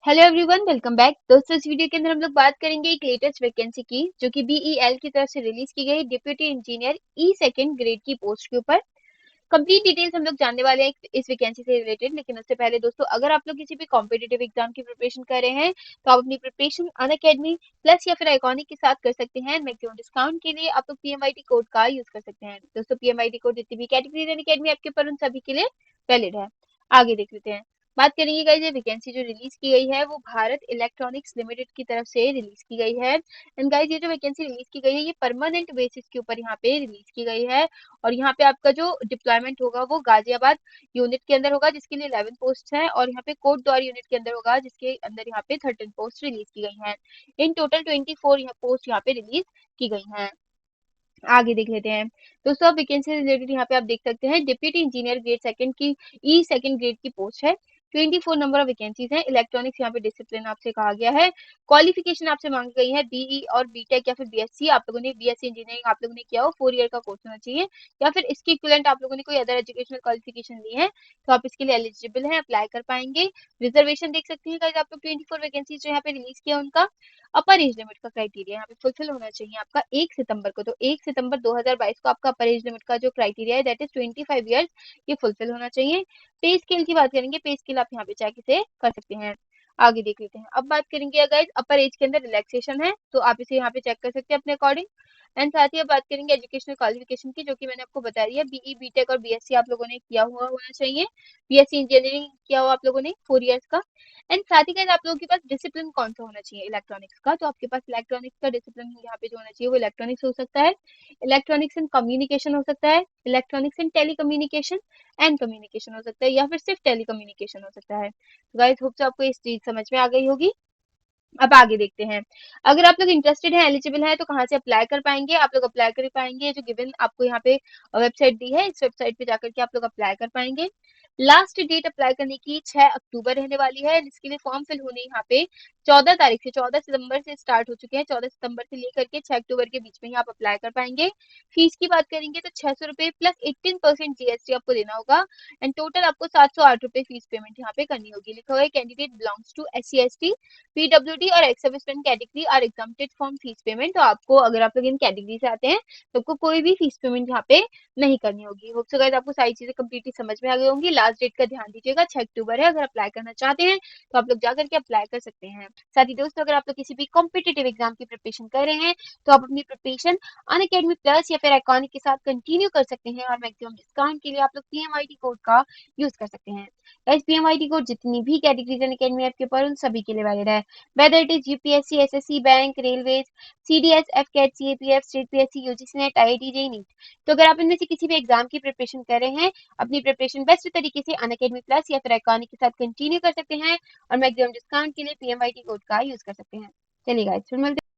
Hello everyone, welcome back. दोस्तों, इस video के अंदर हम लोग बात करेंगे एक लेटेस्ट वैकेंसी की जो कि बीईएल की तरफ से रिलीज की गई डिप्यूटी इंजीनियर ई सेकंड ग्रेड की पोस्ट के ऊपर। कंप्लीट डिटेल्स हम लोग जानने वाले हैं इस वैकेंसी से रिलेटेड। लेकिन उससे पहले दोस्तों, अगर आप लोग किसी भी कॉम्पिटेटिव एग्जाम की प्रिपरेशन कर रहे हैं तो आप अपनी प्रिपरेशन अनअकैडमी प्लस या फिर आइकॉनिक के साथ कर सकते हैं। मैक्सिमम डिस्काउंट के लिए आप लोग पीएमआईटी कोड का यूज कर सकते हैं। दोस्तों, पीएमआईटी कोड जितनी भी कैटेगरी अनअकैडमी आपके पर उन सभी के लिए वैलिड है। आगे देख लेते हैं। बात करेंगे गाइस, ये वैकेंसी जो रिलीज की गई है वो भारत इलेक्ट्रॉनिक्स लिमिटेड की तरफ से रिलीज की गई है। एंड गाइस, ये जो वैकेंसी रिलीज की गई है ये परमानेंट बेसिस के ऊपर यहाँ पे रिलीज की गई है। और यहाँ पे आपका जो डिप्लॉयमेंट होगा वो गाजियाबाद यूनिट के अंदर होगा, जिसके लिए 11 पोस्ट है। और यहाँ पे कोट द्वार यूनिट के अंदर होगा, जिसके अंदर यहाँ पे 13 पोस्ट रिलीज की गई हैं। इन टोटल 24 यहाँ पोस्ट यहाँ पे रिलीज की गई हैं। आगे देख लेते हैं। दोस्तों, वैकेंसी से रिलेटेड यहाँ पे आप देख सकते हैं डिप्यूटी इंजीनियर ग्रेड सेकंड की ई सेकंड ग्रेड की पोस्ट है। 24 नंबर ऑफ वैकेंसीज हैं। इलेक्ट्रॉनिक्स यहाँ पे डिसिप्लिन आपसे कहा गया है। क्वालिफिकेशन आपसे मांगी गई है बीई और बीटेक या फिर बीएससी। आप लोगों ने बीएससी इंजीनियरिंग आप लोगों ने किया हो, 4 ईयर का कोर्स होना चाहिए। या फिर इसके इक्विवेलेंट आप लोगों ने कोई अदर एजुकेशनल क्वालिफिकेशन ली है तो आप इसके लिए एलिजिबल हैं, अप्लाई कर पाएंगे। रिजर्वेशन देख सकते हैं गाइस, आप लोग 24 वैकेंसीज जो यहाँ पे रिलीज किया उनका अपर एज लिमिट का क्राइटेरिया यहाँ पे फुलफिल होना चाहिए आपका 1 सितंबर को। तो 1 सितंबर 2022 को आपका अपर एज लिमिट का जो क्राइटेरिया है दैट इज 25 ईयर्स, ये फुलफिल होना चाहिए। पे स्केल की बात करेंगे, पे स्केल आप यहाँ पे चेक इसे कर सकते हैं। आगे देख लेते हैं। अब बात करेंगे अगर अपर एज के अंदर रिलैक्सेशन है तो आप इसे यहाँ पे चेक कर सकते हैं अपने अकॉर्डिंग। एंड साथ ही अब बात करेंगे एजुकेशनल क्वालिफिकेशन की, जो कि मैंने आपको बता दी है। बीई बीटेक और बीएससी आप लोगों ने किया हुआ होना चाहिए। बीएससी इंजीनियरिंग किया हुआ आप लोगों ने 4 ईयर्स का। एंड साथ ही गाइस, आप लोगों के पास डिसिप्लिन कौन सा होना चाहिए इलेक्ट्रॉनिक्स का, तो आपके पास इलेक्ट्रॉनिक्स का डिसिप्लिन यहाँ पे जो होना चाहिए वो इलेक्ट्रॉनिक्स हो सकता है, इलेक्ट्रॉनिक्स एंड कम्युनिकेशन हो सकता है, electronics and telecommunication and communication हो सकता है, या फिर सिर्फ टेलीकम्युनिकेशन हो सकता है। गाइस, होप सो आपको इस चीज समझ में आ गई होगी। अब आगे देखते हैं। अगर आप लोग इंटरेस्टेड हैं, एलिजिबल हैं, तो कहाँ से अप्लाई कर पाएंगे? आप लोग अप्लाई कर पाएंगे जो गिवन आपको यहाँ पे वेबसाइट दी है, इस वेबसाइट पे जाकर के आप लोग अप्लाई कर पाएंगे। लास्ट डेट अप्लाई करने की 6 अक्टूबर रहने वाली है, जिसके लिए फॉर्म फिल होने यहाँ पे 14 तारीख से 14 सितंबर से स्टार्ट हो चुके हैं। 14 सितंबर से लेकर के 6 अक्टूबर के बीच में ही आप अप्लाई कर पाएंगे। फीस की बात करेंगे तो 600 रुपए प्लस 18% जीएसटी आपको देना होगा। एंड टोटल आपको 708 रुपए फीस पेमेंट यहाँ पे करनी होगी। लिखा हुआ है candidate belongs to SC ST PWD और ex serviceman category are exempted from fee payment. तो आपको, अगर आप लोग इन कैटेगरी से आते हैं तो आपको कोई भी फीस पेमेंट यहाँ पे नहीं करनी होगी। होप सो गाइस, आपको सारी चीजें कंप्लीटली समझ में आ गई होंगी। लास्ट डेट का ध्यान दीजिएगा, 6 अक्टूबर है। अगर अप्लाई करना चाहते हैं तो आप लोग जाकर के अप्लाई कर सकते हैं। साथ ही दोस्तों, अगर आप लोग किसी भी कॉम्पिटेटिव एग्जाम की प्रिपरेशन कर रहे हैं तो आप अपनी प्रिपरेशन अनअकैडमी प्लस या फिर अकाउंट के साथ कंटिन्यू कर सकते हैं। और मैक्सिमम डिस्काउंट के लिए आप लोग पीएमआईटी कोड का यूज कर सकते हैं। गाइस, पीएमआईटी कोड जितनी भी कैटेगरीज अनअकैडमी आपके पर उन सभी के लिए वैलिड है, whether it is UPSC, SSC, bank, railways, CDS, FCAT, CAPF, state PSC, UGC NET, IIT JEE NEET. तो अगर आप इनमें से किसी भी एग्जाम की प्रिपरेशन कर रहे हैं, अपनी प्रिपरेशन बेस्ट तरीके से अनअकैडमी प्लस या फिर अकाउंट के साथ कंटिन्यू कर सकते हैं। और मैक्सिमम डिस्काउंट के लिए पीएमआईटी कोड का यूज कर सकते हैं। चलिए गाइस, फिर मिलते हैं।